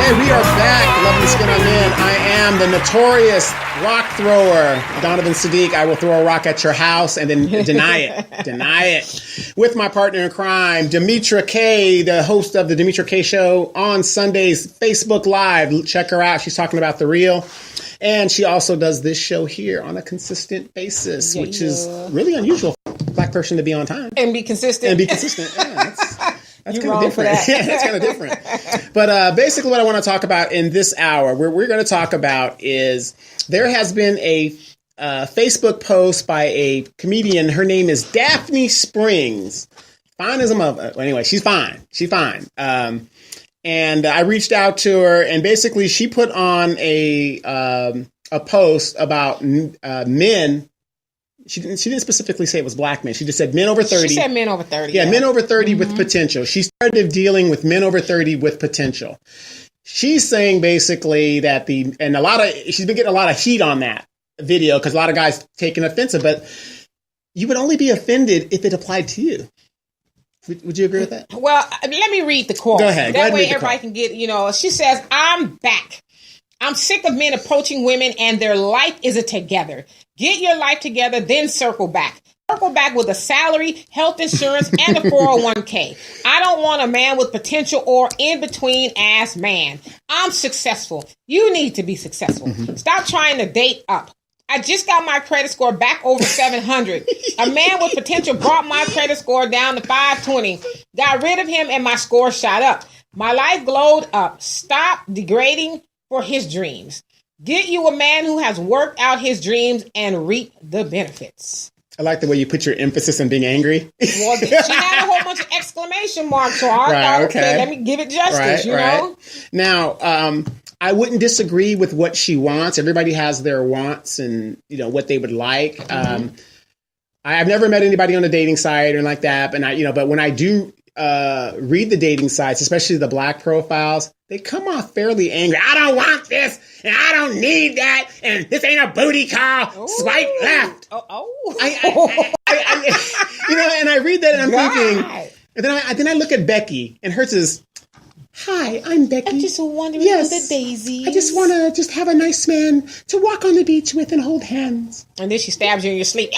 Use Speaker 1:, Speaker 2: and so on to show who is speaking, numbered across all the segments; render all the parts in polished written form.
Speaker 1: We are back. Loving the Skin on Men. I am the notorious rock thrower, Donovan Sadiq. I will throw a rock at your house and then deny it. With my partner in crime, Demetra K, the host of the Demetra K Show on Sundays, Facebook Live. Check her out. She's talking about the real. And she also does this show here on a consistent basis, which is really unusual for a black person to be on time.
Speaker 2: And be consistent.
Speaker 1: Yeah, that's kind of different. Yeah, that's kind of different. But basically what I want to talk about in this hour, where we're going to talk about is there has been a Facebook post by a comedian. Her name is Daphne Springs. Fine as a mother. Anyway, she's fine. And I reached out to her, and basically she put on a post about men. She didn't specifically say it was black men. She just said men over 30.
Speaker 2: She said men over 30.
Speaker 1: Yeah, men over 30 with potential. She started dealing with men over 30 with potential. She's saying basically that she's been getting a lot of heat on that video because a lot of guys taking offensive, but you would only be offended if it applied to you. Would you agree with that?
Speaker 2: Well, let me read the quote.
Speaker 1: Go ahead.
Speaker 2: That way everybody can get, she says, I'm back. I'm sick of men approaching women and their life isn't together. Get your life together, then circle back. Circle back with a salary, health insurance, and a 401k. I don't want a man with potential or in-between ass man. I'm successful. You need to be successful. Stop trying to date up. I just got my credit score back over 700. A man with potential brought my credit score down to 520. Got rid of him and my score shot up. My life glowed up. Stop degrading for his dreams. Get you a man who has worked out his dreams and reap the benefits.
Speaker 1: I like the way you put your emphasis on being angry.
Speaker 2: Well, she had a whole bunch of exclamation marks, so I thought, okay, let me give it justice, you know?
Speaker 1: Now, I wouldn't disagree with what she wants. Everybody has their wants and, what they would like. I've never met anybody on a dating site or like that, but when I do read the dating sites, especially the black profiles, they come off fairly angry. I don't want this, and I don't need that, and this ain't a booty call. Ooh. Swipe left. And I read that, and I'm thinking, and then I look at Becky, and hers is, hi, I'm Becky.
Speaker 2: I'm just wondering who the daisies.
Speaker 1: I just want to just have a nice man to walk on the beach with and hold hands.
Speaker 2: And then she stabs you in your sleep.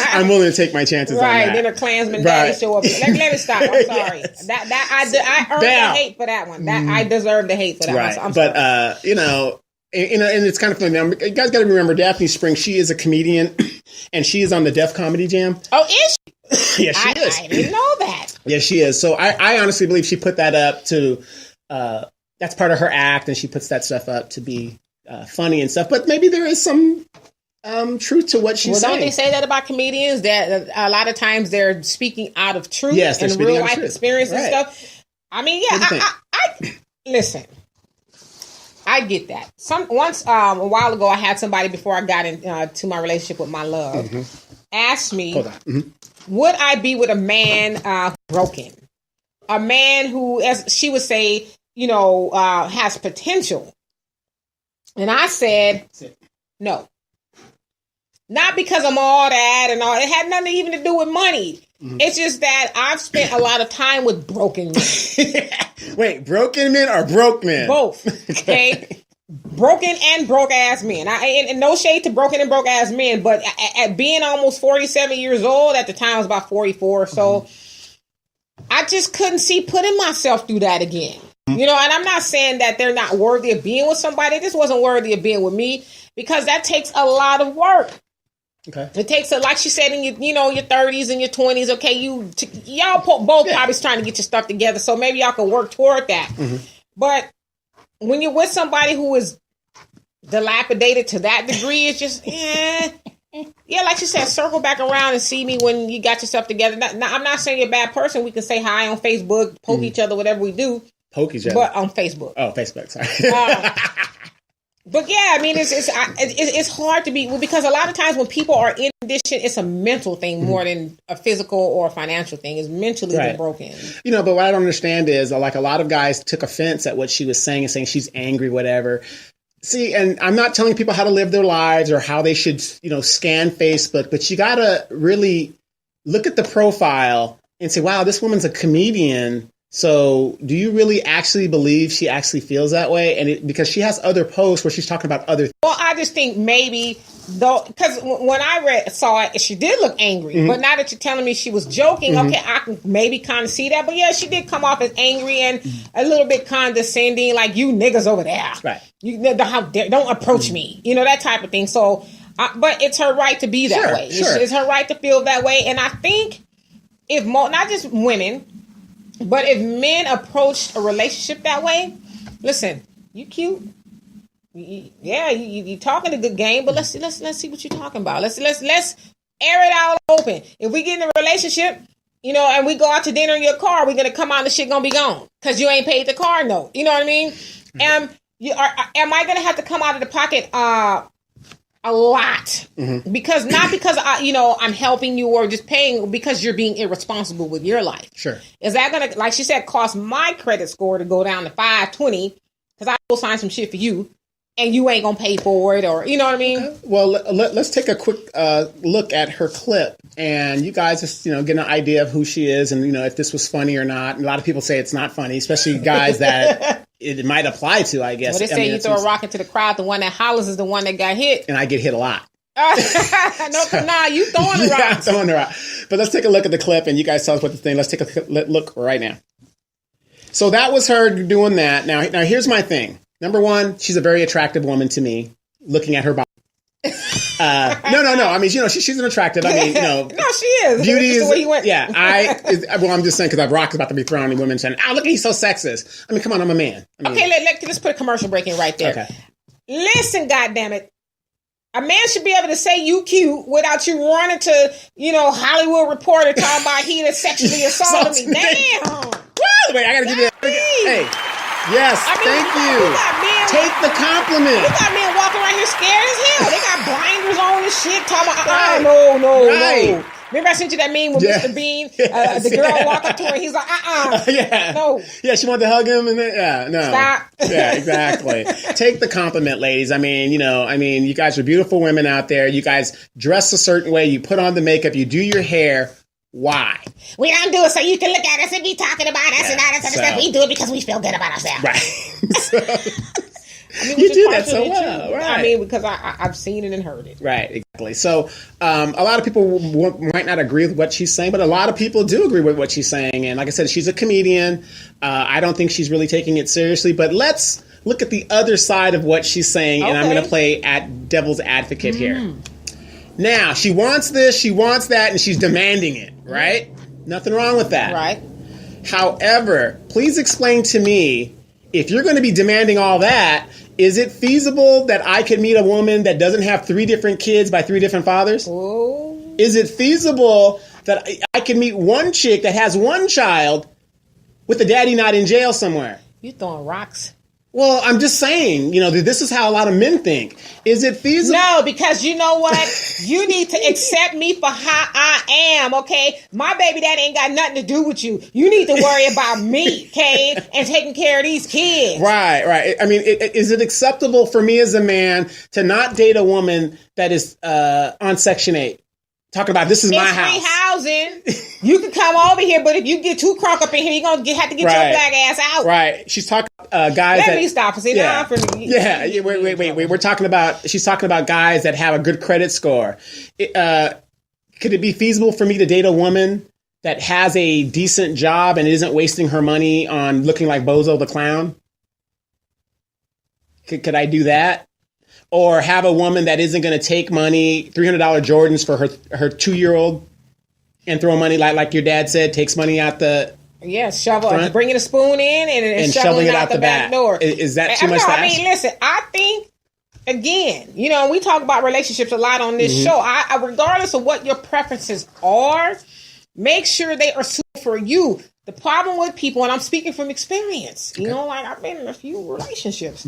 Speaker 1: I'm willing to take my chances on that.
Speaker 2: Right, then a Klansman daddy show up. Let me stop. I'm sorry.
Speaker 1: Yes.
Speaker 2: I earned the hate for that one. I deserve the hate for that one. So I'm sorry.
Speaker 1: And it's kind of funny. Now, you guys got to remember, Daphne Springs, she is a comedian, and she is on the Def Comedy Jam.
Speaker 2: Oh, is she?
Speaker 1: Yeah, she is.
Speaker 2: I didn't know that.
Speaker 1: Yeah, she is. So I honestly believe she put that up to, that's part of her act, and she puts that stuff up to be funny and stuff. But maybe there is some truth to what she's saying.
Speaker 2: Don't they say that about comedians? That a lot of times they're speaking out of truth and real life experience and stuff. I mean, I listen. I get that. Once a while ago, I had somebody before I got into my relationship with my love ask me, would I be with a man broken, a man who, as she would say, has potential? And I said, no. Not because I'm all that and all. It had nothing even to do with money. It's just that I've spent a lot of time with broken men.
Speaker 1: Wait, broken men or broke men?
Speaker 2: Both. Okay. Broken and broke ass men. And no shade to broken and broke ass men, but at being almost 47 years old, at the time I was about 44 or so, I just couldn't see putting myself through that again. And I'm not saying that they're not worthy of being with somebody. This wasn't worthy of being with me because that takes a lot of work. Okay. It takes like she said in your 30s and your 20s. Okay, y'all both probably trying to get your stuff together, so maybe y'all can work toward that. But when you're with somebody who is dilapidated to that degree, it's just like she said, circle back around and see me when you got yourself together. I'm not saying you're a bad person. We can say hi on Facebook, poke each other, whatever we do.
Speaker 1: Poke each other,
Speaker 2: but on Facebook.
Speaker 1: Oh, Facebook. Sorry.
Speaker 2: But yeah, I mean, it's hard to be, because a lot of times when people are in condition, it's a mental thing more than a physical or a financial thing. It's mentally broken.
Speaker 1: But what I don't understand is like a lot of guys took offense at what she was saying and saying she's angry, whatever. See, and I'm not telling people how to live their lives or how they should, scan Facebook, but you got to really look at the profile and say, wow, this woman's a comedian. So do you really actually believe she actually feels that way? And because she has other posts where she's talking about other things.
Speaker 2: Well, I just think maybe, though, because when I saw it, she did look angry. But now that you're telling me she was joking, okay, I can maybe kind of see that. But yeah, she did come off as angry and a little bit condescending, like, you niggas over there.
Speaker 1: Right.
Speaker 2: How dare, don't approach me. You know, that type of thing. So, but it's her right to be that way.
Speaker 1: Sure.
Speaker 2: It's her right to feel that way. And I think if not just women, but if men approached a relationship that way, listen, you cute. Yeah, you talking a good game, but let's see what you're talking about. Let's air it out open. If we get in a relationship, you know, and we go out to dinner in your car, we're gonna come out and the shit gonna be gone because you ain't paid the car note. You know what I mean? Am I gonna have to come out of the pocket a lot because I'm helping you or just paying because you're being irresponsible with your life?
Speaker 1: Sure.
Speaker 2: Is that gonna, like she said, cost my credit score to go down to 520 because I will sign some shit for you and you ain't gonna pay for it, or you know what I mean?
Speaker 1: Well, let's take a quick look at her clip, and you guys just get an idea of who she is, and if this was funny or not. And a lot of people say it's not funny, especially guys that it might apply to, I guess.
Speaker 2: Well, they say you throw a rock into the crowd, the one that hollers is the one that got hit.
Speaker 1: And I get hit a lot.
Speaker 2: Nah, you throwing the rock.
Speaker 1: Yeah, I'm throwing the rock. But let's take a look at the clip, and you guys tell us what the thing. Let's take a look right now. So that was her doing that. Now here's my thing. Number one, she's a very attractive woman to me, looking at her body. No. I mean, she's an attractive. I mean,
Speaker 2: no, she is.
Speaker 1: Beauty is
Speaker 2: the way you went.
Speaker 1: Yeah, I'm just saying because Rock is about to be thrown at women saying, "Oh, look, he's so sexist." I mean, come on, I'm a man.
Speaker 2: Okay, let's put a commercial break in right there. Okay. Listen, goddammit. A man should be able to say you cute without you running to, Hollywood Reporter talking about he that sexually assaulted me. Damn.
Speaker 1: Wait, I gotta give you that. Hey. Yes, thank you. Take the compliment.
Speaker 2: You got men walking around here scared as hell. They got blinders on and shit. Talking about, no. Remember I sent you that meme with Mr. Bean? Yes, the girl walked up to her and he's like,
Speaker 1: Yeah.
Speaker 2: No.
Speaker 1: Yeah, she wanted to hug him and then, no.
Speaker 2: Stop.
Speaker 1: Yeah, exactly. Take the compliment, ladies. I mean, you guys are beautiful women out there. You guys dress a certain way. You put on the makeup. You do your hair. Why?
Speaker 2: We don't do it so you can look at us and be talking about us and all that stuff. We do it because we feel good about ourselves.
Speaker 1: Right. You do that so well, right?
Speaker 2: I mean, because I've seen it and heard it.
Speaker 1: Right, exactly. So a lot of people might not agree with what she's saying, but a lot of people do agree with what she's saying. And like I said, she's a comedian. I don't think she's really taking it seriously. But let's look at the other side of what she's saying, and I'm going to play devil's advocate here. Now, she wants this, she wants that, and she's demanding it, right? Nothing wrong with that.
Speaker 2: Right.
Speaker 1: However, please explain to me, if you're going to be demanding all that, is it feasible that I could meet a woman that doesn't have 3 different kids by 3 different fathers?
Speaker 2: Oh.
Speaker 1: Is it feasible that I could meet one chick that has 1 child with the daddy not in jail somewhere?
Speaker 2: You throwing rocks.
Speaker 1: Well, I'm just saying, this is how a lot of men think. Is it feasible?
Speaker 2: No, because you know what? You need to accept me for how I am, okay? My baby daddy ain't got nothing to do with you. You need to worry about me, okay? And taking care of these kids.
Speaker 1: Right. I mean, is it acceptable for me as a man to not date a woman that is on Section 8? Talking about this is my house.
Speaker 2: Free housing. You can come over here, but if you get too crunk up in here, you're going to have to get your black ass out.
Speaker 1: Right. She's talking guys
Speaker 2: Let me stop and say,
Speaker 1: wait. She's talking about guys that have a good credit score. Could it be feasible for me to date a woman that has a decent job and isn't wasting her money on looking like Bozo the Clown? Could I do that? Or have a woman that isn't going to take money, $300 Jordans for her 2-year-old, and throw money like your dad said, takes money out the
Speaker 2: shovel, bringing a spoon in and shoveling it out the back door.
Speaker 1: Is that too much to ask?
Speaker 2: I mean, listen, I think, again, we talk about relationships a lot on this show. I regardless of what your preferences are, make sure they are suitable for you. The problem with people, and I'm speaking from experience, I've been in a few relationships.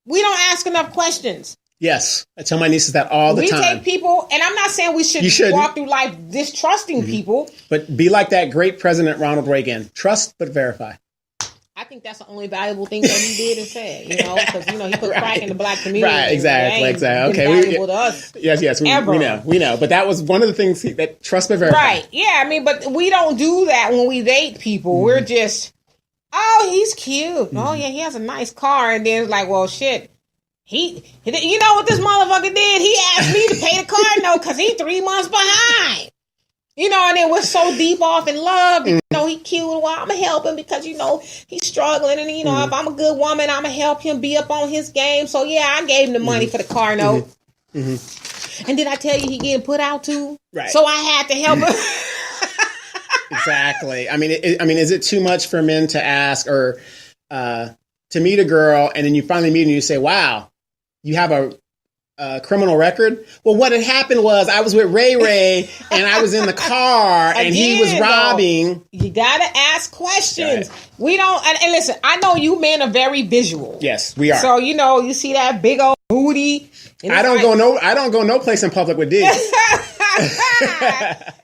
Speaker 2: We don't ask enough questions.
Speaker 1: Yes. I tell my nieces that all the time.
Speaker 2: We take people, and I'm not saying we should walk through life distrusting people.
Speaker 1: But be like that great President Ronald Reagan. Trust but verify.
Speaker 2: I think that's the only valuable thing that he did and said, because, he put crack in the black community.
Speaker 1: Right, exactly. Okay.
Speaker 2: Valuable to us.
Speaker 1: Yes, we know. But that was one of the things that trust but verify.
Speaker 2: Right, yeah, but we don't do that when we date people. We're just Oh, he's cute. Oh, yeah, he has a nice car. And then it's like, well, shit. You know what this motherfucker did? He asked me to pay the car note because he's 3 months behind. You know, and then we're so deep off in love. You know, he cute. Well, I'm going to help him because, you know, he's struggling. And, you know, if I'm a good woman, I'm going to help him be up on his game. So, yeah, I gave him the money for the car note. And did I tell you he getting put out too?
Speaker 1: Right.
Speaker 2: So I had to help him.
Speaker 1: Exactly. I mean, is it too much for men to ask or to meet a girl and then you finally meet and you say, wow, you have a criminal record? Well, what had happened was I was with Ray and I was in the car and he was robbing.
Speaker 2: You got to ask questions. Right. We don't. And listen, I know you men are very visual.
Speaker 1: Yes, we are.
Speaker 2: So, you know, you see that big old booty.
Speaker 1: I don't go no place in public with digs.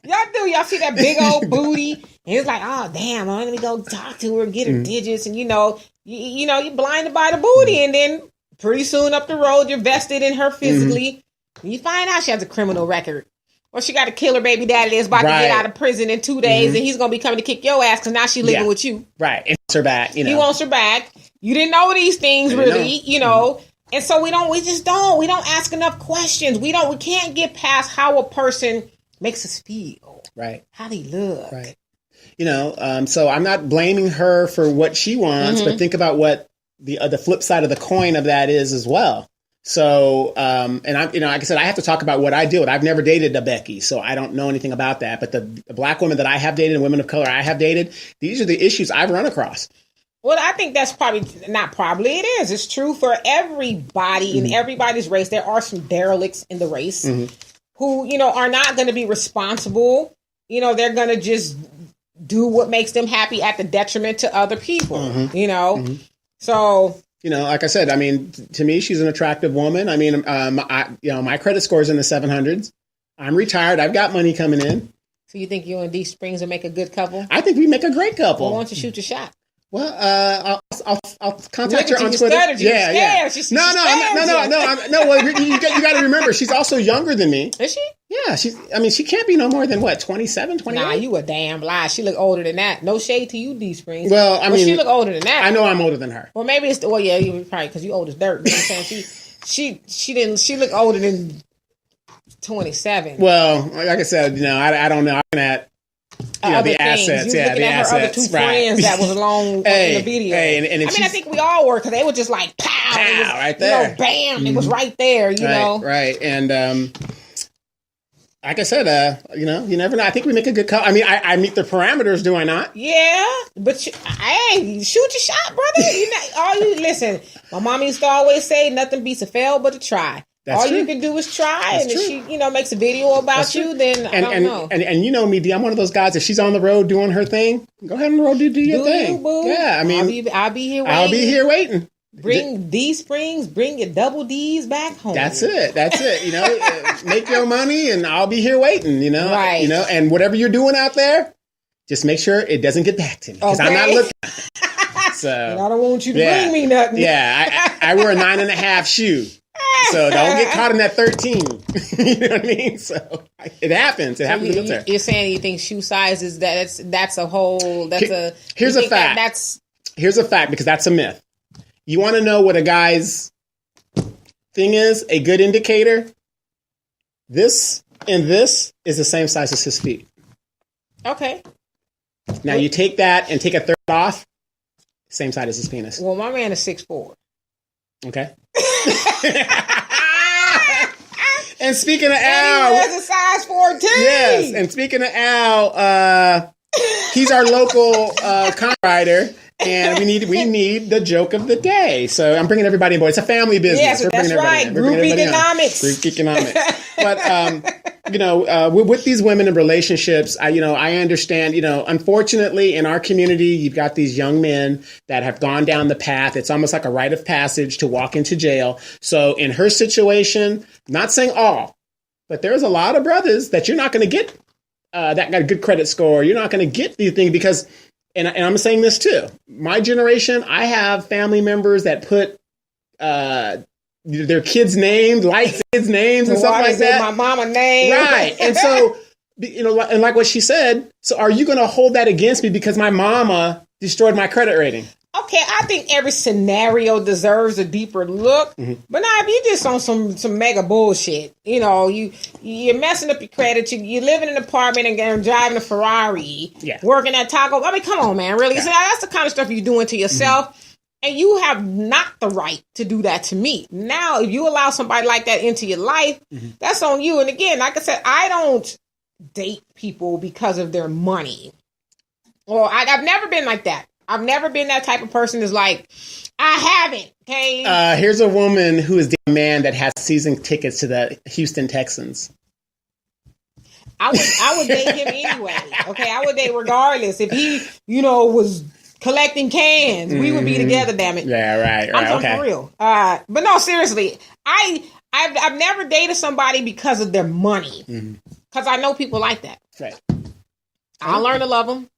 Speaker 2: Y'all do. Y'all see that big old booty. And it's like, oh, damn, let me go talk to her and get her digits. And, you know, you're blinded by the booty. And then pretty soon up the road, you're vested in her physically. And you find out she has a criminal record. Or she got a killer baby daddy that's about to get out of prison in 2 days. And he's going to be coming to kick your ass because now she's living with you.
Speaker 1: Right. And wants her back. You know.
Speaker 2: He wants her back. You didn't know these things really, you know. And so we don't ask enough questions. We can't get past how a person makes us feel.
Speaker 1: Right.
Speaker 2: How they look.
Speaker 1: Right. You know, so I'm not blaming her for what she wants, but think about what the flip side of the coin of that is as well. So, and I'm, you know, like I said, I have to talk about what I deal with. I've never dated a Becky, so I don't know anything about that. But the black women that I have dated and women of color I have dated, these are the issues I've run across.
Speaker 2: Well, I think that's it is. It's true for everybody in everybody's race. There are some derelicts in the race who, you know, are not going to be responsible. You know, they're going to just do what makes them happy at the detriment to other people, you know? So,
Speaker 1: you know, like I said, I mean, to me, she's an attractive woman. I mean, my credit score is in the 700s. I'm retired. I've got money coming in.
Speaker 2: So you think you and DSprings will make a good couple?
Speaker 1: I think we make a great couple.
Speaker 2: Well, why don't you shoot your shot?
Speaker 1: Well, I'll contact her on Twitter.
Speaker 2: Yeah.
Speaker 1: No. Well, you got to remember, she's also younger than me.
Speaker 2: Is she?
Speaker 1: Yeah, she can't be no more than what, 27, 28?
Speaker 2: Nah, you a damn lie. She look older than that. No shade to you, DSprings.
Speaker 1: Well, I mean,
Speaker 2: she look older than that.
Speaker 1: I know I'm older than her.
Speaker 2: Well, maybe you probably because you old as dirt. You know what I'm saying? She look older than 27.
Speaker 1: Well, like I said, you know, I don't know. I'm at the assets.
Speaker 2: You looking
Speaker 1: the
Speaker 2: at
Speaker 1: assets.
Speaker 2: Her other two friends that was along in the video.
Speaker 1: And
Speaker 2: I think we all were because they were just like pow, it was,
Speaker 1: right there.
Speaker 2: You know, bam, it was right there. You know,
Speaker 1: right. And like I said, you know, you never know. I think we make a good couple. I mean, I meet the parameters, do I not?
Speaker 2: Yeah, but hey, shoot your shot, brother. Listen. My mom used to always say, "Nothing beats a fail but a try."
Speaker 1: That's
Speaker 2: all
Speaker 1: true.
Speaker 2: you can do is try.
Speaker 1: That's
Speaker 2: and if
Speaker 1: true.
Speaker 2: she, you know, makes a video about you, then I don't know.
Speaker 1: And you know me, D, I'm one of those guys, if she's on the road doing her thing, go ahead on the road, do your thing.
Speaker 2: Boo.
Speaker 1: Yeah, I mean,
Speaker 2: I'll be here waiting.
Speaker 1: I'll be here waiting.
Speaker 2: Bring DSprings, bring your double D's back home.
Speaker 1: That's it. You know, make your money and I'll be here waiting, you know.
Speaker 2: Right.
Speaker 1: You know, and whatever you're doing out there, just make sure it doesn't get back to me. Because I'm not looking. So
Speaker 2: and I don't want you to bring me nothing.
Speaker 1: Yeah, I wear a 9.5 shoe. So don't get caught in that 13. You know what I mean? So it happens. It happens to go there.
Speaker 2: You're saying you think shoe size is that's a whole
Speaker 1: here's a fact. Here's a fact because that's a myth. You want to know what a guy's thing is? A good indicator. This and this is the same size as his feet.
Speaker 2: Okay.
Speaker 1: Now you take that and take a third off. Same size as his penis.
Speaker 2: Well, my man is 6'4".
Speaker 1: Okay. And speaking of Al,
Speaker 2: he wears a size 14.
Speaker 1: Yes, and speaking of Al, he's our local copywriter, and we need the joke of the day. So I'm bringing everybody on board. It's a family business.
Speaker 2: Yes, that's right. Group economics.
Speaker 1: Group economics. But you know, with these women in relationships, I understand. You know, unfortunately, in our community, you've got these young men that have gone down the path. It's almost like a rite of passage to walk into jail. So in her situation, not saying all, but there's a lot of brothers that you're not going to get that got a good credit score. You're not going to get these things because, and I'm saying this too. My generation, I have family members that put their kids' names, like kids' names and stuff like that.
Speaker 2: My mama name.
Speaker 1: Right. And so, you know, and like what she said, so are you going to hold that against me because my mama destroyed my credit rating.
Speaker 2: Okay, I think every scenario deserves a deeper look. But now, if you just on some mega bullshit, you're messing up your credit. You live in an apartment and driving a Ferrari, working at Taco. I mean, come on, man, really? So that's the kind of stuff you're doing to yourself, and you have not the right to do that to me. Now, if you allow somebody like that into your life, that's on you. And again, like I said, I don't date people because of their money. Well, I've never been like that. I've never been that type of person that's like, I haven't, okay?
Speaker 1: Here's a woman who is a man that has season tickets to the Houston Texans.
Speaker 2: I would date him anyway, okay? I would date regardless. If he, was collecting cans, we would be together, damn it.
Speaker 1: Yeah, right,
Speaker 2: I'm talking for real. But no, seriously, I've never dated somebody because of their money. Because I know people like that.
Speaker 1: Right.
Speaker 2: I'll learn to love them.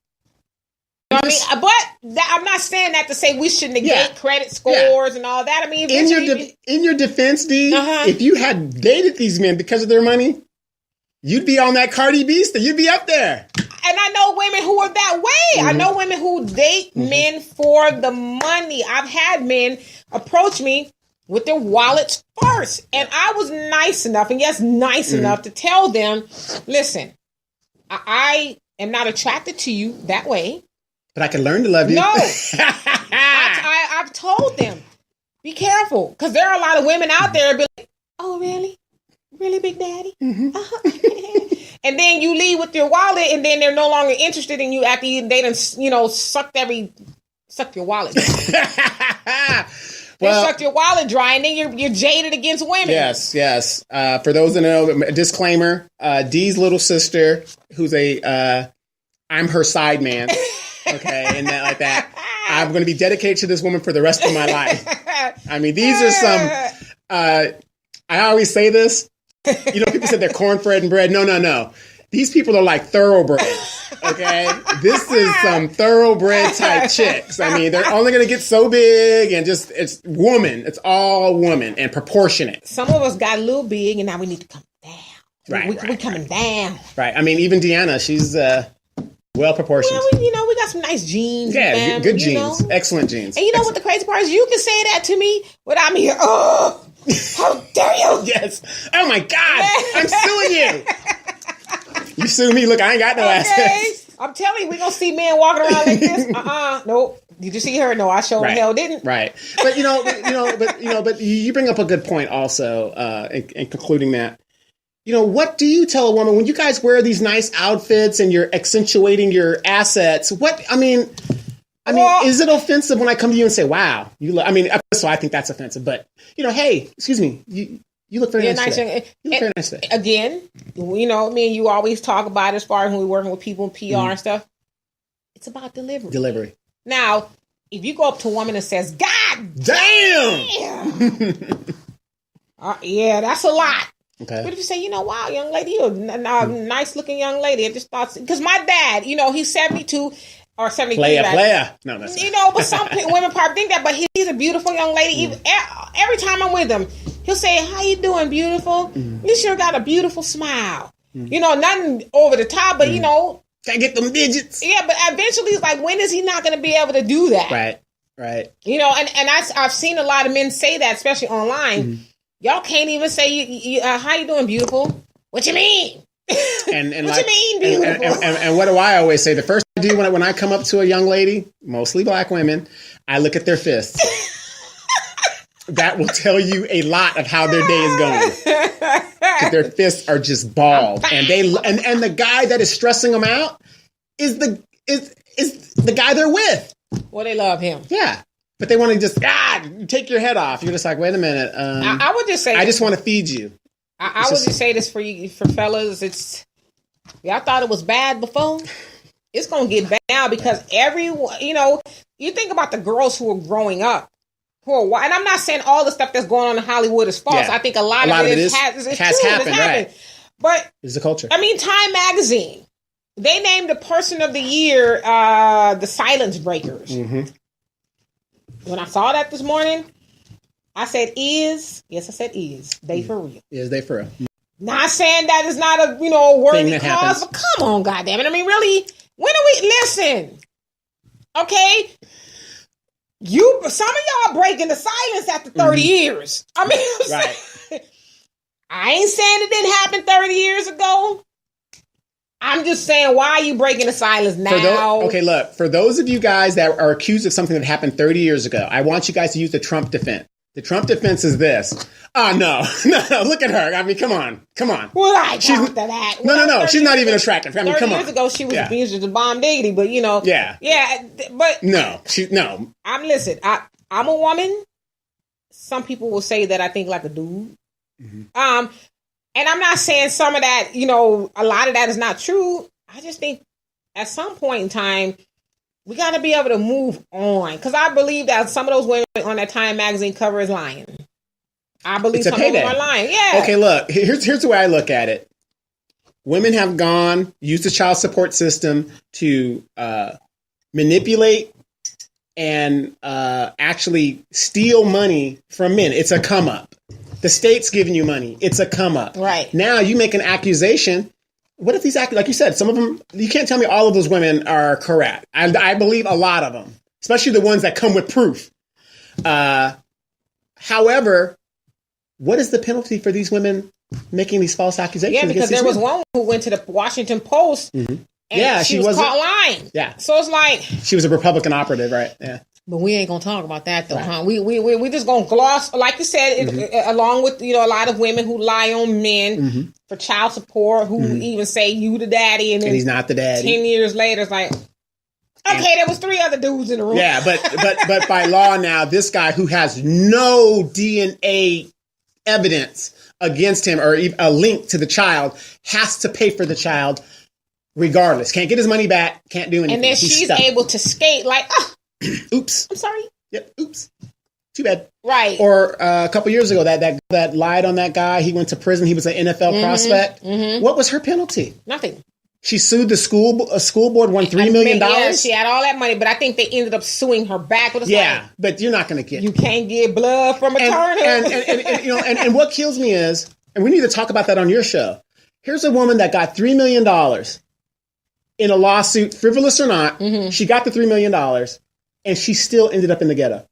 Speaker 2: You know what I mean? But I'm not saying that to say we should negate credit scores and all that. I mean,
Speaker 1: in your defense, D, if you had dated these men because of their money, you'd be on that Cardi B stuff. You'd be up there.
Speaker 2: And I know women who are that way. I know women who date men for the money. I've had men approach me with their wallets first. And I was nice enough, enough to tell them, listen, I am not attracted to you that way.
Speaker 1: But I can learn to love you.
Speaker 2: No. I've told them, be careful. Because there are a lot of women out there be like, oh, really? Really, Big Daddy? And then you leave with your wallet, and then they're no longer interested in you after they done, suck your wallet dry. They sucked your wallet dry, and then you're jaded against women.
Speaker 1: Yes. For those that know, disclaimer, Dee's little sister, who's I'm her side man. Okay, and that like that. I'm going to be dedicated to this woman for the rest of my life. I mean, these are some. I always say this. People said they're cornbread and bread. No. These people are like thoroughbreds. Okay, this is some thoroughbred type chicks. I mean, they're only going to get so big and it's woman. It's all woman and proportionate.
Speaker 2: Some of us got a little big, and now we need to come down. Right, we coming down.
Speaker 1: Right. I mean, even Deanna, she's well proportioned.
Speaker 2: Well, we got some nice genes.
Speaker 1: Yeah, good genes. Excellent genes.
Speaker 2: And what the crazy part is? You can say that to me without me here. Oh, how dare you?
Speaker 1: Yes. Oh my God. I'm suing you. You sue me. Look, I ain't got no assets.
Speaker 2: I'm telling you, we're going to see men walking around like this. Nope. Did you see her? No, I sure hell didn't.
Speaker 1: Right. But, but you bring up a good point also in concluding that. What do you tell a woman when you guys wear these nice outfits and you're accentuating your assets? Is it offensive when I come to you and say, wow, you look, so I think that's offensive, but hey, excuse me, you look very nice today. You look very nice today. Again,
Speaker 2: me and you always talk about as far as when we're working with people in PR and stuff. It's about delivery. Now, if you go up to a woman and says, God damn! Yeah, that's a lot.
Speaker 1: Okay.
Speaker 2: But if you say, wow, young lady, you're a nice looking young lady, I just thought, because my dad, he's 72 or 73.
Speaker 1: Player. No, that's
Speaker 2: but some women probably think that, but he's a beautiful young lady. Even, every time I'm with him, he'll say, how you doing, beautiful? You sure got a beautiful smile. Nothing over the top, but,
Speaker 1: gotta get them digits.
Speaker 2: Yeah, but eventually it's like, when is he not going to be able to do that?
Speaker 1: Right.
Speaker 2: And I've seen a lot of men say that, especially online. Y'all can't even say, how you doing, beautiful? What you mean?
Speaker 1: And
Speaker 2: what you mean, beautiful?
Speaker 1: And what do I always say? The first thing I do when I come up to a young lady, mostly black women, I look at their fists. That will tell you a lot of how their day is going. Because their fists are just bald. And and the guy that is stressing them out is the guy they're with.
Speaker 2: Well, they love him.
Speaker 1: Yeah. But they want to just, take your head off. You're just like, wait a minute.
Speaker 2: I would just say,
Speaker 1: I just want to feed you.
Speaker 2: I would just say this for fellas. Y'all thought it was bad before. It's going to get bad now because everyone, you think about the girls who are growing up, who are white. And I'm not saying all the stuff that's going on in Hollywood is false. Yeah. I think a lot of it has happened. Right. But
Speaker 1: it's the culture.
Speaker 2: Time Magazine, they named the person of the year the Silence Breakers. When I saw that this morning, I said, yes, I said they for real.
Speaker 1: Is they for real.
Speaker 2: Not saying that is not a worthy cause, but come on, goddammit. Really, when are we, listen, Okay? Some of y'all breaking the silence after 30 years. I mean,
Speaker 1: right.
Speaker 2: I ain't saying it didn't happen 30 years ago. I'm just saying, why are you breaking the silence now?
Speaker 1: Okay, look, for those of you guys that are accused of something that happened 30 years ago, I want you guys to use the Trump defense. The Trump defense is this. Oh, no, look at her. I mean, come on.
Speaker 2: Well, I count that.
Speaker 1: No, she's not even attractive. I mean, come on.
Speaker 2: 30 years ago, she was abused as a bomb diggity, but, you know.
Speaker 1: Yeah.
Speaker 2: Yeah, but.
Speaker 1: No.
Speaker 2: I'm a woman. Some people will say that I think like a dude. Mm-hmm. And I'm not saying some of that, you know, a lot of that is not true. I just think at some point in time, we got to be able to move on. Because I believe that some of those women on that Time magazine cover is lying. I believe some of them are lying. Yeah.
Speaker 1: Okay, look, here's the way I look at it. Women have used the child support system to manipulate and actually steal money from men. It's a come up. The state's giving you money. It's a come up.
Speaker 2: Right.
Speaker 1: Now you make an accusation. What if these like you said, some of them, you can't tell me all of those women are correct. I believe a lot of them, especially the ones that come with proof. However, what is the penalty for these women making these false accusations?
Speaker 2: Yeah, because there was one who went to the Washington Post and she was caught lying.
Speaker 1: Yeah.
Speaker 2: So it's like.
Speaker 1: She was a Republican operative, right? Yeah.
Speaker 2: But we ain't gonna talk about that though, right. Huh? We just gonna gloss, like you said, along with, you know, a lot of women who lie on men for child support, who even say you the daddy, and
Speaker 1: he's not the daddy.
Speaker 2: 10 years later, it's like, okay, there was 3 other dudes in the room.
Speaker 1: Yeah, but by law now, this guy who has no DNA evidence against him or a link to the child has to pay for the child, regardless. Can't get his money back. Can't do anything.
Speaker 2: And then she's able to skate like.
Speaker 1: Oops.
Speaker 2: I'm sorry.
Speaker 1: Yep. Oops. Too bad.
Speaker 2: Right.
Speaker 1: Or a couple years ago, that lied on that guy. He went to prison. He was an NFL prospect. What was her penalty?
Speaker 2: Nothing.
Speaker 1: She sued the school board, won $3 million.
Speaker 2: Yeah, she had all that money, but I think they ended up suing her back.
Speaker 1: But you're not going to get.
Speaker 2: You can't get blood from a turnip.
Speaker 1: And you know, and what kills me is, and we need to talk about that on your show. Here's a woman that got $3 million in a lawsuit, frivolous or not. She got the $3 million. And she still ended up in the ghetto.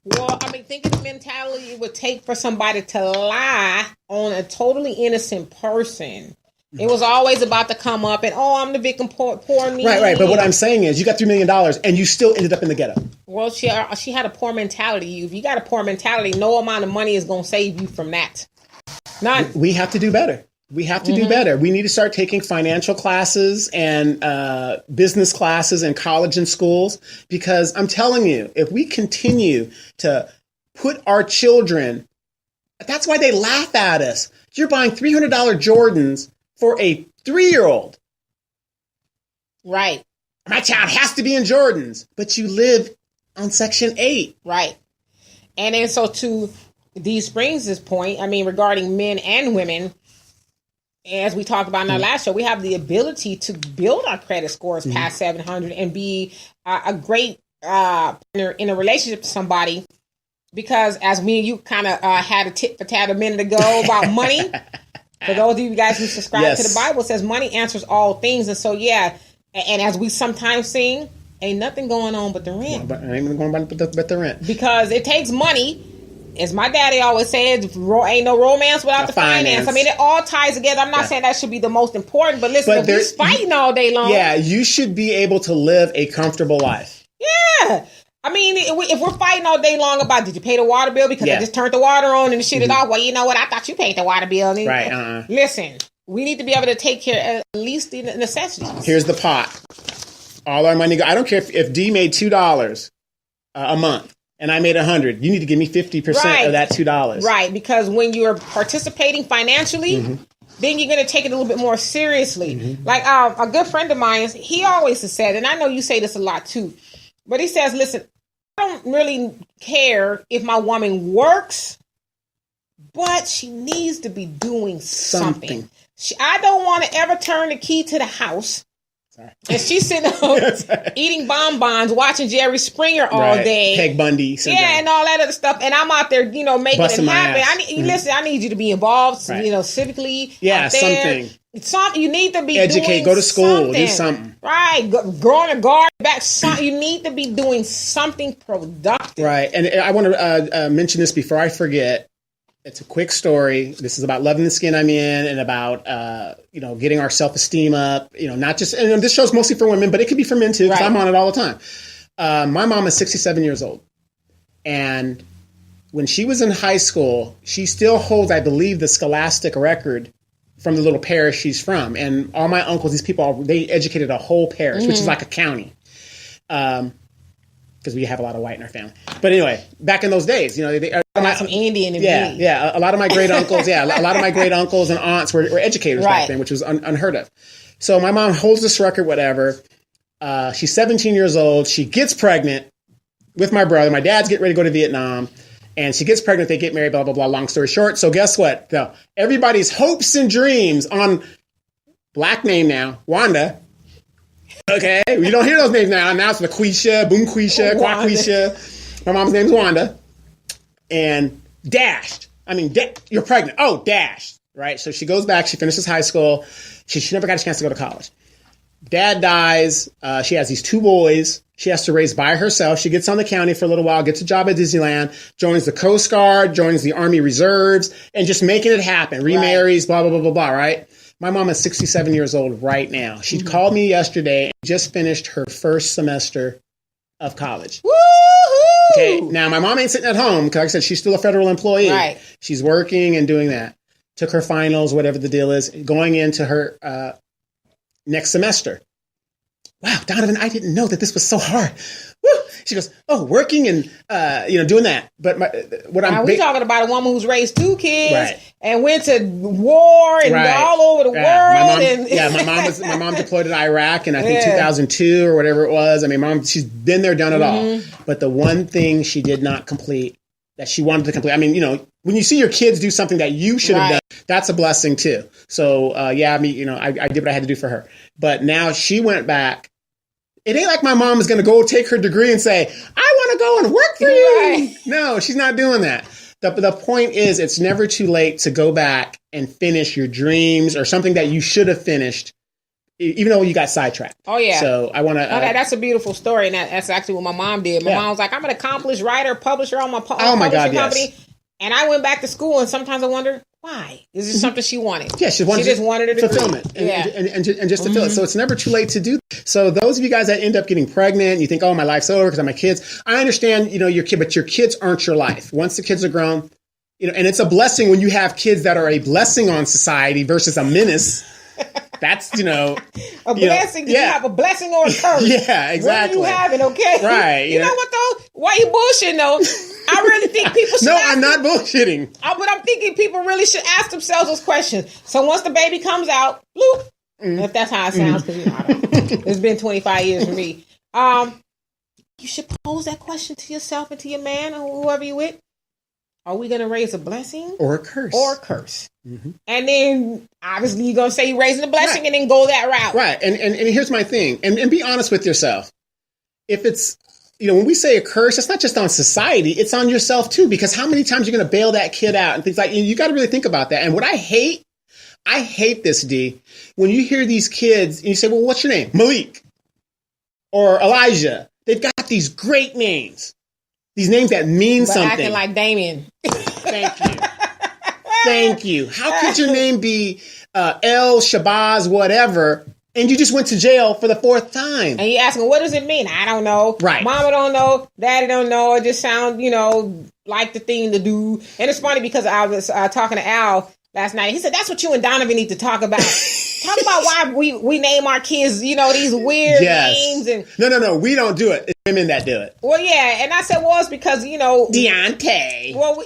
Speaker 2: Well, I mean, think of the mentality it would take for somebody to lie on a totally innocent person. It was always about to come up and, I'm the victim, poor me.
Speaker 1: Right. But what I'm saying is you got $3 million and you still ended up in the ghetto.
Speaker 2: Well, she had a poor mentality. If you got a poor mentality, no amount of money is going to save you from that. None.
Speaker 1: We have to do better. We have to do better. We need to start taking financial classes and business classes in college and schools, because I'm telling you, if we continue to put our children, that's why they laugh at us. You're buying $300 Jordans for a 3-year-old.
Speaker 2: Right.
Speaker 1: My child has to be in Jordans, but you live on Section 8.
Speaker 2: Right. And then so to DSprings' point, I mean, regarding men and women, as we talked about in our last show, we have the ability to build our credit scores past 700 and be a great partner in a relationship to somebody. Because as me and you kind of had a tit for tat a minute ago about money, for those of you guys who subscribe to the Bible, it says money answers all things. And so, and as we sometimes sing, ain't nothing going on but the rent.
Speaker 1: Ain't going on but the rent.
Speaker 2: Because it takes money. As my daddy always said, ain't no romance without the finance. I mean, it all ties together. I'm not saying that should be the most important, but listen, if he's fighting all day long.
Speaker 1: Yeah, you should be able to live a comfortable life.
Speaker 2: Yeah. I mean, if we're fighting all day long about, did you pay the water bill? Because I just turned the water on and the shit is off. Well, you know what? I thought you paid the water bill.
Speaker 1: Right.
Speaker 2: Listen, we need to be able to take care of at least the necessities.
Speaker 1: Here's the pot. All our money. I don't care if D made $2 a month. And I made 100. You need to give me 50% of that $2.
Speaker 2: Right, because when you're participating financially, then you're going to take it a little bit more seriously. Like a good friend of mine, he always has said, and I know you say this a lot too, but he says, listen, I don't really care if my woman works, but she needs to be doing something. I don't want to ever turn the key to the house. And she's sitting up eating bonbons, watching Jerry Springer all day.
Speaker 1: Peg Bundy.
Speaker 2: And all that other stuff. And I'm out there, making it happen. Listen, I need you to be involved, civically.
Speaker 1: Yeah, something.
Speaker 2: You need to be
Speaker 1: educate, go to school, do something.
Speaker 2: Right, grow in a garden, back. You need to be doing something productive.
Speaker 1: Right, and I want to mention this before I forget. It's a quick story. This is about loving the skin I'm in, and about getting our self-esteem up. Not just, and this show's mostly for women, but it could be for men too, because I'm on it all the time. My mom is 67 years old, and when she was in high school, she still holds, I believe, the scholastic record from the little parish she's from. And all my uncles, these people, they educated a whole parish, which is like a county. Because we have a lot of white in our family. But anyway, back in those days, they
Speaker 2: some Indian in me.
Speaker 1: Yeah. A lot of my great uncles, a lot of my great uncles and aunts were educators back then, which was unheard of. So my mom holds this record, whatever. She's 17 years old. She gets pregnant with my brother. My dad's getting ready to go to Vietnam. And she gets pregnant, they get married, blah, blah, blah, long story short. So guess what? Everybody's hopes and dreams on black name now, Wanda. Okay, we don't hear those names now. Now it's LaQuisha, Boomquisha, Quaquisha. My mom's name's Wanda. And dashed. You're pregnant. Oh, dashed. Right? So she goes back, she finishes high school. She never got a chance to go to college. Dad dies. She has these 2 boys. She has to raise by herself. She gets on the county for a little while, gets a job at Disneyland, joins the Coast Guard, joins the Army Reserves, and just making it happen. Remarries, blah, blah, blah, blah, blah, right? My mom is 67 years old right now. She called me yesterday and just finished her first semester of college.
Speaker 2: Woohoo!
Speaker 1: Okay, now my mom ain't sitting at home because, like I said, she's still a federal employee.
Speaker 2: Right.
Speaker 1: She's working and doing that. Took her finals, whatever the deal is, going into her next semester. Wow, Donovan, I didn't know that this was so hard. Woo! She goes, oh, working and doing that. But
Speaker 2: we talking about a woman who's raised 2 kids and went to war and all over the world.
Speaker 1: My mom deployed in Iraq in I think 2002 or whatever it was. Mom, she's been there, done it all. But the one thing she did not complete that she wanted to complete. When you see your kids do something that you should have done, that's a blessing too. So I did what I had to do for her. But now she went back. It ain't like my mom is going to go take her degree and say, I want to go and work for you. Right. No, she's not doing that. The point is, it's never too late to go back and finish your dreams or something that you should have finished, even though you got sidetracked. Oh, yeah. So I want to...
Speaker 2: that's a beautiful story, and that's actually what my mom did. My mom was like, I'm an accomplished writer, publisher on my publishing company. Yes. And I went back to school, and sometimes I wonder, why? Is this something she wanted?
Speaker 1: Yeah, she just wanted a fulfillment and just to fill it. So it's never too late to do that. So those of you guys that end up getting pregnant, you think, oh, my life's over because I have my kids. I understand, your kid, but your kids aren't your life. Once the kids are grown, and it's a blessing when you have kids that are a blessing on society versus a menace. That's, a
Speaker 2: blessing. You have a blessing or a curse.
Speaker 1: Yeah, exactly.
Speaker 2: What are you having, okay?
Speaker 1: Right.
Speaker 2: You know what, though? Why you bullshitting, though? I really think people should
Speaker 1: I'm not bullshitting.
Speaker 2: But I'm thinking people really should ask themselves those questions. So once the baby comes out, bloop, if that's how it sounds, because it's been 25 years for me. You should pose that question to yourself and to your man or whoever you with. Are we going to raise a blessing?
Speaker 1: Or a curse.
Speaker 2: Mm-hmm. And then, obviously, you're going to say you're raising a blessing and then go that route.
Speaker 1: Right. And here's my thing. And be honest with yourself. If it's, when we say a curse, it's not just on society. It's on yourself, too. Because how many times you're going to bail that kid out and things like you got to really think about that. And what I hate this, D, when you hear these kids and you say, well, what's your name? Malik or Elijah. They've got these great names. These names that mean something.
Speaker 2: Acting like Damien.
Speaker 1: Thank you. How could your name be El Shabazz, whatever, and you just went to jail for the 4th time?
Speaker 2: And you asking, what does it mean? I don't know.
Speaker 1: Right.
Speaker 2: Mama don't know. Daddy don't know. It just sounds, like the thing to do. And it's funny because I was talking to Al last night. He said, that's what you and Donovan need to talk about. Talk about why we name our kids, these weird names. And
Speaker 1: No, we don't do it. It's women that do it.
Speaker 2: Well, yeah. And I said, well, it's because,
Speaker 1: Deontay.
Speaker 2: Well,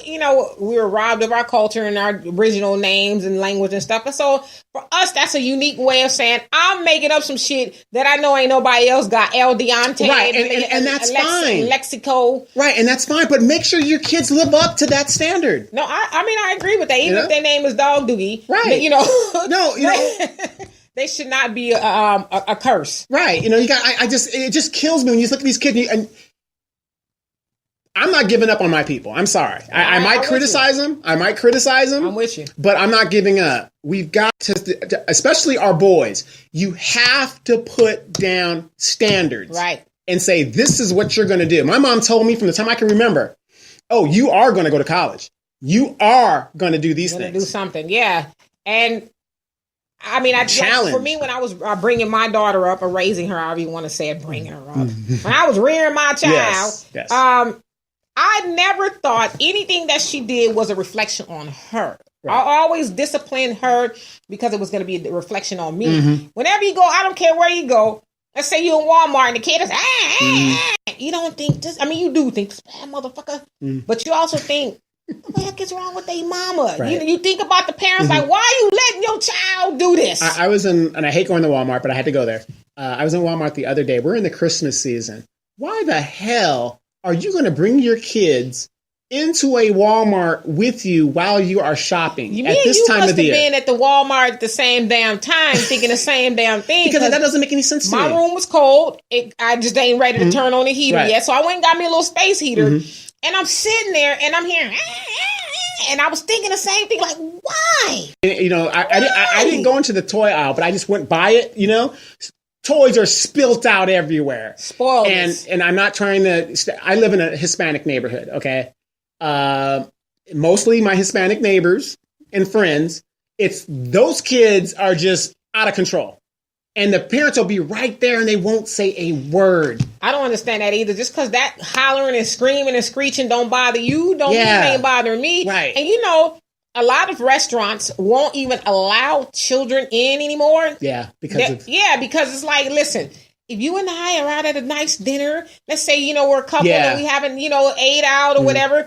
Speaker 2: we were robbed of our culture and our original names and language and stuff. And so for us, that's a unique way of saying, I'm making up some shit that I know ain't nobody else got. El Deontay.
Speaker 1: Right. And that's fine.
Speaker 2: Lexico.
Speaker 1: Right. And that's fine. But make sure your kids live up to that standard.
Speaker 2: No, I agree with that. Even if their name is Dog Doogie. Right.
Speaker 1: No,
Speaker 2: they should not be a curse.
Speaker 1: Right. It just kills me when you look at these kids and I'm not giving up on my people. I'm sorry. I might criticize them. I might criticize them.
Speaker 2: I'm with you.
Speaker 1: But I'm not giving up. We've got to, especially our boys, you have to put down standards.
Speaker 2: Right.
Speaker 1: And say, this is what you're going to do. My mom told me from the time I can remember, oh, you are going to go to college. You are going to do these things.
Speaker 2: Do something. Yeah. And I mean, for me, when I was bringing my daughter up or raising her, however you want to say it, bringing her up, when I was rearing my child,
Speaker 1: yes.
Speaker 2: I never thought anything that she did was a reflection on her. Right. I always disciplined her because it was going to be a reflection on me. Mm-hmm. Whenever you go, I don't care where you go. Let's say you're in Walmart and the kid is, you don't think this, I mean, you do think this bad motherfucker, but you also think, what the heck is wrong with their mama? Right. You think about the parents, like, why are you letting your child do this?
Speaker 1: I was in, and I hate going to Walmart, but I had to go there. I was in Walmart the other day. We're in the Christmas season. Why the hell are you going to bring your kids into a Walmart with you while you are shopping at this time of the year?
Speaker 2: You must have been at the Walmart at the same damn time thinking the same damn thing.
Speaker 1: Because that doesn't make any sense to me.
Speaker 2: My room was cold. I just ain't ready to turn on the heater yet. So I went and got me a little space heater. And I'm sitting there and I'm hearing, and I was thinking the same thing, like, why?
Speaker 1: You know, I didn't go into the toy aisle, but I just went by it, you know? Toys are spilt out everywhere.
Speaker 2: Spoiled.
Speaker 1: And I'm not trying to, I live in a Hispanic neighborhood, okay? Mostly my Hispanic neighbors and friends, those kids are just out of control. And the parents will be right there and they won't say a word.
Speaker 2: I don't understand that either. Just because that hollering and screaming and screeching don't bother you, don't mean it ain't bothering me.
Speaker 1: Right.
Speaker 2: And you know, a lot of restaurants won't even allow children in anymore.
Speaker 1: Yeah, because
Speaker 2: it's like, listen, if you and I are out at a nice dinner, let's say, you know, we're a couple and we haven't, you know, ate out or whatever.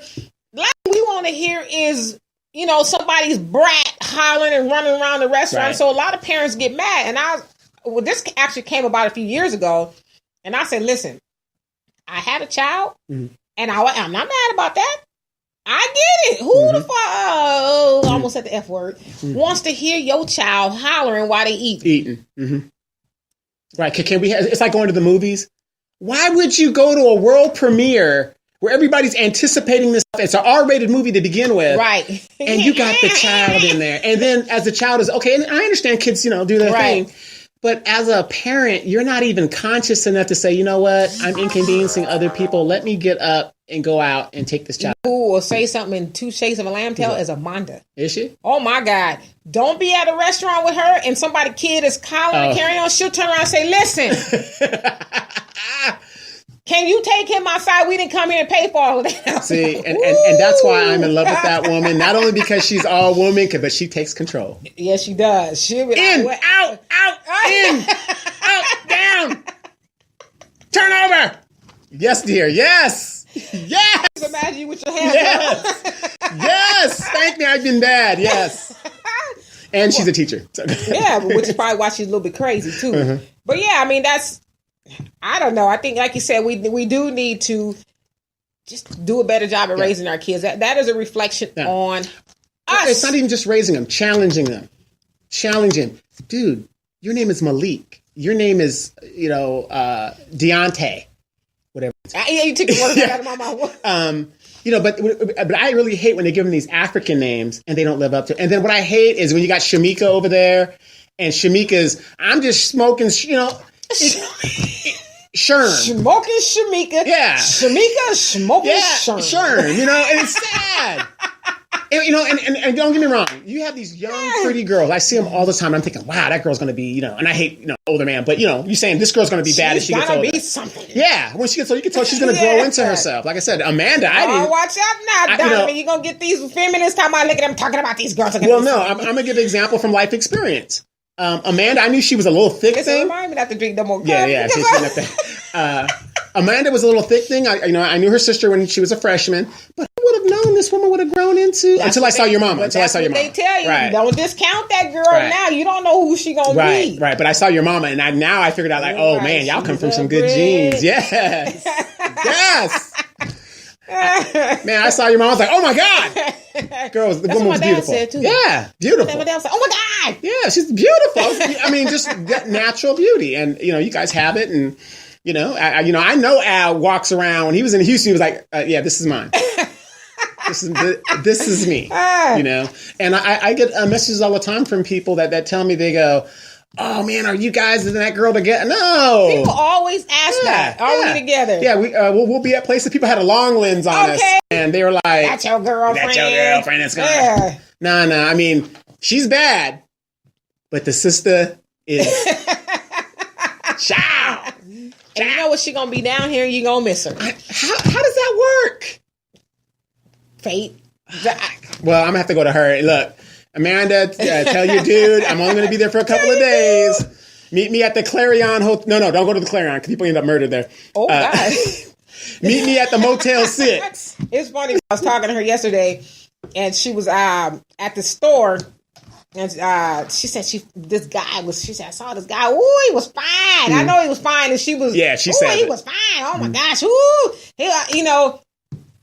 Speaker 2: Last thing we want to hear is, you know, somebody's brat hollering and running around the restaurant. Right. So a lot of parents get mad. And this actually came about a few years ago. And I said, listen, I had a child and I'm not mad about that. I get it. Who the fuck, I almost said the F word, wants to hear your child hollering while they eat?
Speaker 1: Eating. Right. Can we? It's like going to the movies. Why would you go to a world premiere where everybody's anticipating this? It's an R-rated movie to begin with.
Speaker 2: Right.
Speaker 1: And you got the child in there. And then as the child is, okay, and I understand kids, you know, do their thing. But as a parent, you're not even conscious enough to say, you know what, I'm inconveniencing other people. Let me get up and go out and take this child.
Speaker 2: Who will say something in 2 shades of a lamb tail is Amanda.
Speaker 1: Is she?
Speaker 2: Oh my God. Don't be at a restaurant with her and somebody kid is calling and carrying on. She'll turn around and say, listen, can you take him outside? We didn't come here and pay for all of that.
Speaker 1: See, and that's why I'm in love with that woman. Not only because she's all woman, but she takes control.
Speaker 2: Yes, she does. She'll be
Speaker 1: in,
Speaker 2: like,
Speaker 1: out, in, out, down. Turn over. Yes, dear. Yes. Yes.
Speaker 2: Imagine you with your hands
Speaker 1: up. Yes. Thank me. I've been bad. Yes. And she's a teacher. So.
Speaker 2: Yeah, which is probably why she's a little bit crazy too. But yeah, I mean, I don't know. I think, like you said, we do need to just do a better job of raising our kids. That is a reflection on us.
Speaker 1: It's not even just raising them, challenging them. Challenging. Dude, your name is Malik. Your name is, you know, Deontay. Whatever.
Speaker 2: Yeah, you took the word out of my mouth.
Speaker 1: You know, but I really hate when they give them these African names and they don't live up to it. And then what I hate is when you got Shamika over there and Shamika's, I'm just smoking, you know, Sherm.
Speaker 2: Smoking Shamika.
Speaker 1: Yeah.
Speaker 2: Shamika smoking Sherm.
Speaker 1: Sherm, you know, and it's sad. And, you know, and don't get me wrong. You have these young, pretty girls. I see them all the time. And I'm thinking, wow, that girl's going to be, you know, and I hate, you know, older man. But, you know, you're saying this girl's going to be bad as she gets older.
Speaker 2: She's going to be something.
Speaker 1: Yeah. When she gets older, you can tell she's going to grow into herself. Like I said, Amanda, I didn't.
Speaker 2: Watch out now, Donovan. You're going to get these feminists talking about, look at them talking about these girls.
Speaker 1: Well, no, I'm going to give an example from life experience. Amanda, I knew she was a little thick thing.
Speaker 2: Remind me not to drink no more.
Speaker 1: Yeah. Amanda was a little thick thing. I knew her sister when she was a freshman, but I would have known this woman would have grown into until I saw your mama. Until I saw your mama.
Speaker 2: They tell you,
Speaker 1: right.
Speaker 2: Don't discount that girl now. You don't know who she gonna be.
Speaker 1: Right. But I saw your mama, and now I figured out like, oh man, y'all come from some good genes. Yes. Yes. Man, I saw your mom. I was like, "Oh my god, girl, the woman was beautiful."
Speaker 2: Said too.
Speaker 1: Yeah, beautiful.
Speaker 2: My dad said, "Oh my god."
Speaker 1: Yeah, she's beautiful. I mean, just natural beauty, and you know, you guys have it, and I know Al walks around when he was in Houston. He was like, "Yeah, this is mine. This is me." And I get messages all the time from people that tell me, they go, "Oh man, are you guys and that girl together?" No.
Speaker 2: People always ask that. Are we together?
Speaker 1: Yeah, we'll be at places. People had a long lens on us, and they were like,
Speaker 2: "That's your girlfriend.
Speaker 1: That's your girlfriend. That's gone." No. I mean, she's bad, but the sister is. Ciao.
Speaker 2: And you know what? She gonna be down here, and you gonna miss her.
Speaker 1: How does that work?
Speaker 2: Fate.
Speaker 1: Well, I'm gonna have to go to her. Look, Amanda, tell your dude I'm only gonna be there for a couple of days. Meet me at the Clarion Hotel. No, don't go to the Clarion because people end up murdered there.
Speaker 2: Oh, God.
Speaker 1: Meet me at the Motel 6.
Speaker 2: It's funny. I was talking to her yesterday, and she was at the store, and she said I saw this guy. Ooh, he was fine. I know he was fine, and she was.
Speaker 1: Yeah, she said
Speaker 2: he was fine. Oh my gosh. Ooh,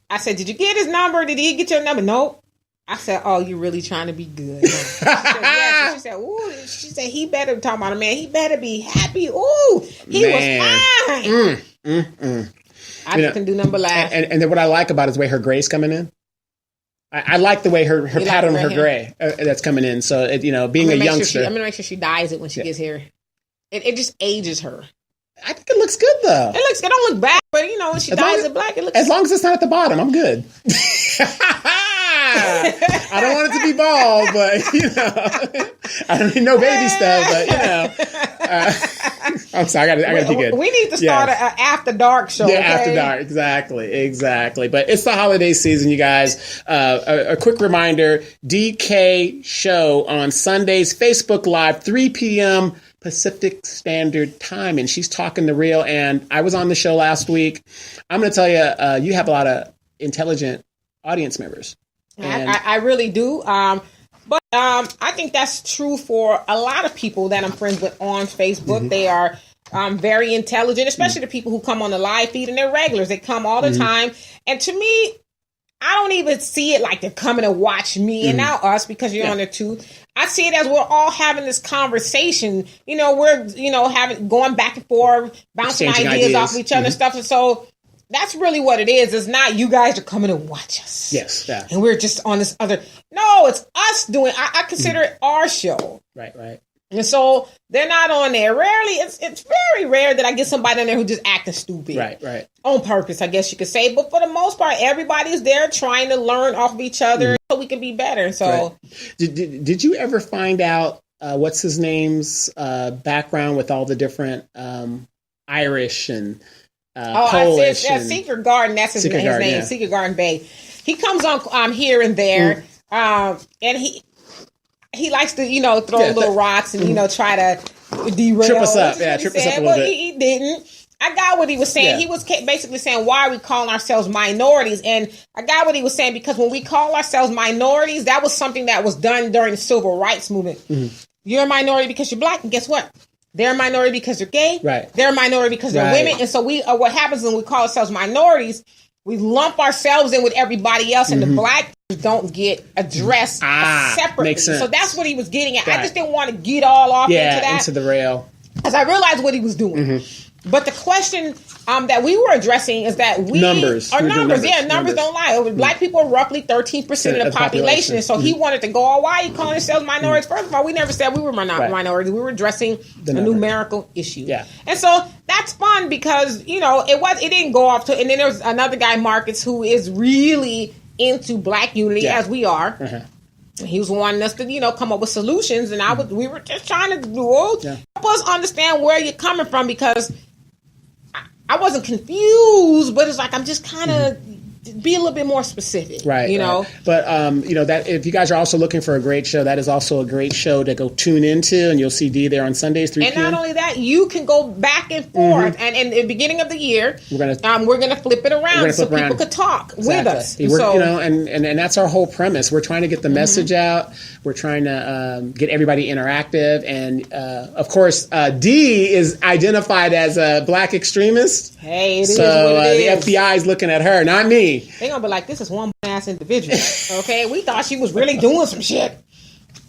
Speaker 2: I said, did you get his number? Did he get your number? Nope. I said, oh, you're really trying to be good. She said, yes. She said, ooh. She said, he better, talking about a man, he better be happy. Ooh, he was fine. I just can do number laugh.
Speaker 1: And then what I like about it is the way her gray's coming in. I like the way her pattern of her gray that's coming in. So, being a youngster.
Speaker 2: I'm going to make sure she dyes it when she gets here. It just ages her.
Speaker 1: I think it looks good, though.
Speaker 2: It don't look bad, but when she dyes it black, it looks.
Speaker 1: As long as it's not at the bottom, I'm good. I don't want it to be bald, but I don't need no baby stuff. But I'm sorry, I got to be good.
Speaker 2: We need to start an after dark show.
Speaker 1: Yeah,
Speaker 2: okay?
Speaker 1: after dark, exactly. But it's the holiday season, you guys. A quick reminder: DK show on Sundays, Facebook Live, 3 p.m. Pacific Standard Time, and she's talking the real. And I was on the show last week. I'm going to tell you, you have a lot of intelligent audience members.
Speaker 2: I really do. But I think that's true for a lot of people that I'm friends with on Facebook. Mm-hmm. They are very intelligent, especially the people who come on the live feed, and they're regulars. They come all the time. And to me, I don't even see it like they're coming to watch me and now us because you're on there too. I see it as we're all having this conversation. We're going back and forth, bouncing ideas off of each other and stuff. And so that's really what it is. It's not you guys are coming to watch us.
Speaker 1: Yes. Yeah.
Speaker 2: And we're just on this other. No, it's us doing. I consider it our show.
Speaker 1: Right.
Speaker 2: And so they're not on there. Rarely, it's very rare that I get somebody on there who just acting stupid.
Speaker 1: Right.
Speaker 2: On purpose, I guess you could say. But for the most part, everybody's there trying to learn off of each other so we can be better. So,
Speaker 1: did you ever find out what's his name's background with all the different Irish and Polish?
Speaker 2: I said Secret Garden. That's his name. Yeah. Secret Garden Bay. He comes on here and there, and he likes to, throw little rocks and, try to derail.
Speaker 1: Trip us up. Yeah, trip us up a little bit.
Speaker 2: He didn't. I got what he was saying. Yeah. He was basically saying, why are we calling ourselves minorities? And I got what he was saying, because when we call ourselves minorities, that was something that was done during the civil rights movement. Mm-hmm. You're a minority because you're black, and guess what? They're a minority because they're gay.
Speaker 1: Right.
Speaker 2: They're a minority because they're women. And so what happens when we call ourselves minorities, we lump ourselves in with everybody else, and the black don't get addressed separately.
Speaker 1: Makes sense.
Speaker 2: So that's what he was getting at. Right. I just didn't want to get all off into that.
Speaker 1: Into the rail.
Speaker 2: Because I realized what he was doing. Mm-hmm. But the question that we were addressing is that numbers. Numbers don't lie. Black people are roughly 13% of the population. So he wanted to go, why are you calling yourselves minorities? First of all, we never said we were minorities. We were addressing a numerical issue.
Speaker 1: Yeah.
Speaker 2: And so that's fun because, it didn't go off to, and then there was another guy, Marcus, who is really into black unity as we are. Uh-huh. He was wanting us to, come up with solutions, and we were just trying to help us understand where you're coming from, because I wasn't confused, but it's like I'm just kind of be a little bit more specific,
Speaker 1: right? But that if you guys are also looking for a great show, that is also a great show to go tune into, and you'll see D there on Sundays 3 p.m.
Speaker 2: And not only that, you can go back and forth. And in the beginning of the year, we're gonna flip it around so people could talk with us.
Speaker 1: And that's our whole premise. We're trying to get the message out. We're trying to get everybody interactive, and of course, D is identified as a black extremist.
Speaker 2: Hey, it is what it is.
Speaker 1: The FBI is looking at her, not me.
Speaker 2: They're gonna be like, this is one ass individual. Okay, we thought she was really doing some shit.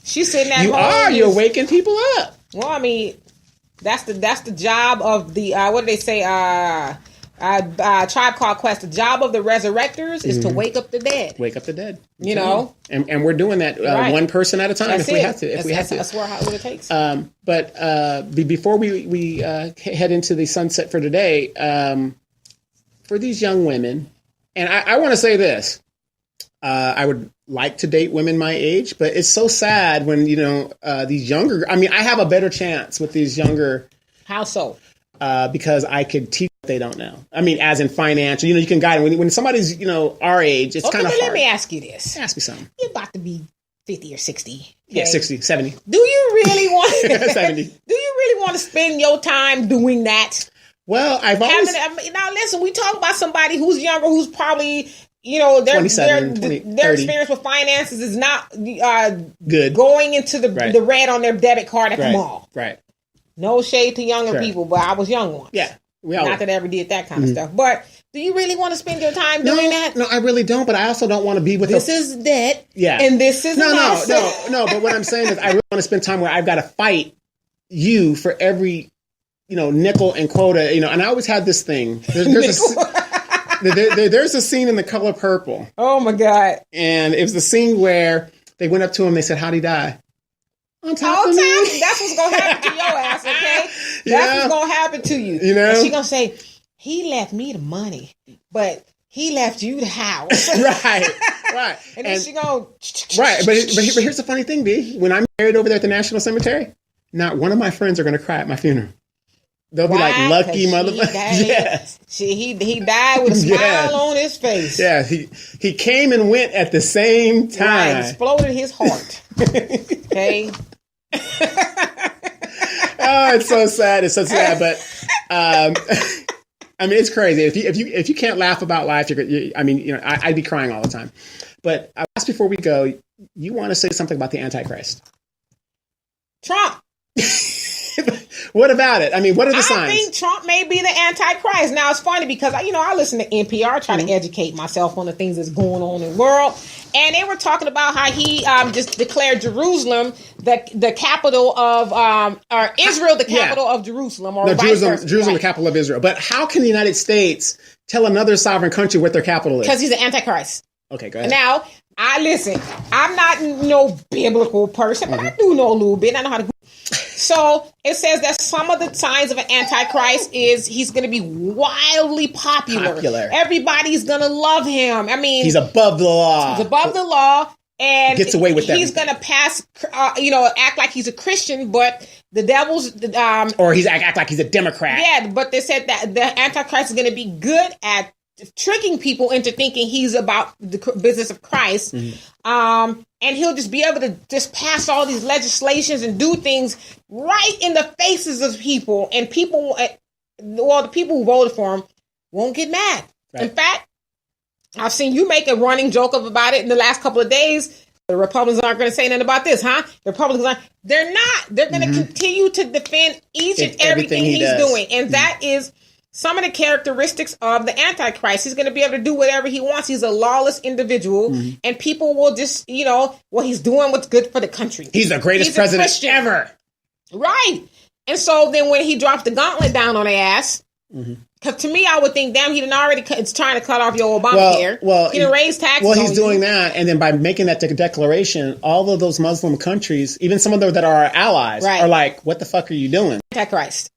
Speaker 2: She's sitting at home.
Speaker 1: You're waking people up.
Speaker 2: Well, I mean, That's the job of the what do they say? Tribe Called Quest. The job of the resurrectors is to wake up the dead.
Speaker 1: Wake up the dead.
Speaker 2: You know,
Speaker 1: and we're doing that one person at a time. If we have to.
Speaker 2: That's what it takes.
Speaker 1: But before we head into the sunset for today, for these young women, and I want to say this. I would like to date women my age, but it's so sad when, these younger, I mean, I have a better chance with these younger.
Speaker 2: How so?
Speaker 1: Because I could teach what they don't know. I mean, as in financial, you can guide them. When somebody's, our age, it's kind of hard.
Speaker 2: Let me ask you this.
Speaker 1: Ask me something.
Speaker 2: You're about to be 50 or 60. Okay?
Speaker 1: Yeah, 60, 70.
Speaker 2: Do you really want
Speaker 1: 70.
Speaker 2: Do you really want to spend your time doing that?
Speaker 1: Well, I've always...
Speaker 2: Now, listen, we talk about somebody who's younger, who's probably... their experience with finances is not
Speaker 1: good.
Speaker 2: Going into the red on their debit card at the mall.
Speaker 1: Right.
Speaker 2: No shade to younger people, but I was young once.
Speaker 1: Yeah.
Speaker 2: Not that I ever did that kind of stuff. But do you really want to spend your time doing that?
Speaker 1: No, I really don't. But I also don't want to be with
Speaker 2: this is debt.
Speaker 1: Yeah.
Speaker 2: And this is
Speaker 1: no. But what I'm saying is I really want to spend time where I've got to fight you for every, nickel and quota, and I always had this thing. There's a scene in The Color Purple.
Speaker 2: Oh, my God.
Speaker 1: And it was the scene where they went up to him. They said, how'd he die? On top of me.
Speaker 2: That's what's going to happen to your ass, okay? That's what's going to happen to you. And she's going to say, he left me the money, but he left you the house.
Speaker 1: Right.
Speaker 2: And then she going to...
Speaker 1: Right. But here's the funny thing, B. When I'm buried over there at the National Cemetery, not one of my friends are going to cry at my funeral. They'll be like, lucky motherfucker.
Speaker 2: Yes. He died with a smile on his face.
Speaker 1: Yeah, he came and went at the same time.
Speaker 2: Right, exploded his heart. Okay.
Speaker 1: Oh, it's so sad. It's so sad. But I mean, it's crazy. If you can't laugh about life, I'd be crying all the time. But I asked before we go, you want to say something about the Antichrist?
Speaker 2: Trump.
Speaker 1: What about it? I mean, what are the signs?
Speaker 2: I think Trump may be the Antichrist. Now, it's funny because, I listen to NPR, trying to educate myself on the things that's going on in the world. And they were talking about how he just declared Jerusalem the capital of, or Israel the capital of Jerusalem. Or
Speaker 1: Jerusalem the capital of Israel. But how can the United States tell another sovereign country what their capital is?
Speaker 2: Because he's the Antichrist.
Speaker 1: Okay, go ahead.
Speaker 2: Now, I'm not no biblical person, but I do know a little bit. I know how to. So it says that some of the signs of an Antichrist is he's going to be wildly popular. Everybody's going to love him. I mean,
Speaker 1: he's above the law.
Speaker 2: And
Speaker 1: gets away with
Speaker 2: he's going to pass, act like he's a Christian, but the devil's...
Speaker 1: or he's act like he's a Democrat.
Speaker 2: Yeah, but they said that the Antichrist is going to be good at tricking people into thinking he's about the business of Christ. And he'll just be able to just pass all these legislations and do things right in the faces of people. And people, the people who voted for him won't get mad. Right. In fact, I've seen you make a running joke about it in the last couple of days. The Republicans aren't going to say nothing about this, huh? The Republicans aren't. They're not. They're going to continue to defend each and everything he's doing. And that is some of the characteristics of the Antichrist. He's going to be able to do whatever he wants. He's a lawless individual, and people will just, he's doing what's good for the country.
Speaker 1: He's the greatest president ever.
Speaker 2: Right. And so then when he drops the gauntlet down on their ass, because to me, I would think, damn, he done already it's trying to cut off your Obamacare. He done raised taxes.
Speaker 1: Well, he's doing that. And then by making that declaration, all of those Muslim countries, even some of them that are our allies, are like, what the fuck are you doing?
Speaker 2: Antichrist.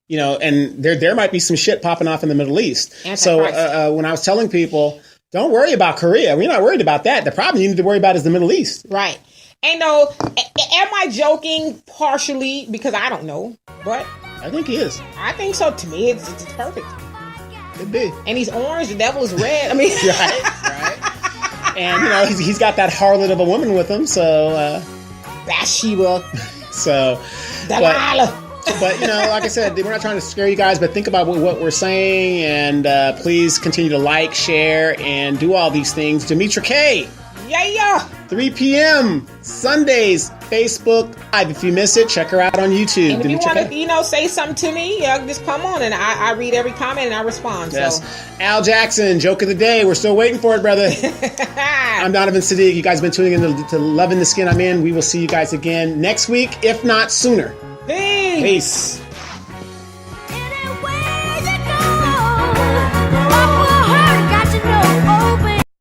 Speaker 1: And there might be some shit popping off in the Middle East. So when I was telling people, don't worry about Korea. We're not worried about that. The problem you need to worry about is the Middle East.
Speaker 2: Right. And am I joking partially? Because I don't know. But
Speaker 1: I think he is.
Speaker 2: I think so. To me, it's perfect.
Speaker 1: Could be.
Speaker 2: And he's orange. The devil is red. I mean,
Speaker 1: right. And, he's got that harlot of a woman with him. So,
Speaker 2: Bathsheba.
Speaker 1: So,
Speaker 2: Delilah.
Speaker 1: But, like I said, we're not trying to scare you guys, but think about what we're saying. And please continue to like, share, and do all these things. Demetra K.
Speaker 2: Yeah.
Speaker 1: 3 p.m. Sundays, Facebook Live. If you miss it, check her out on YouTube.
Speaker 2: And if you want to, say something to me, just come on. And I read every comment and I respond.
Speaker 1: Yes.
Speaker 2: So.
Speaker 1: Al Jackson, joke of the day. We're still waiting for it, brother. I'm Donovan Sadiq. You guys have been tuning in to Loving the Skin I'm In. We will see you guys again next week, if not sooner.
Speaker 2: Peace.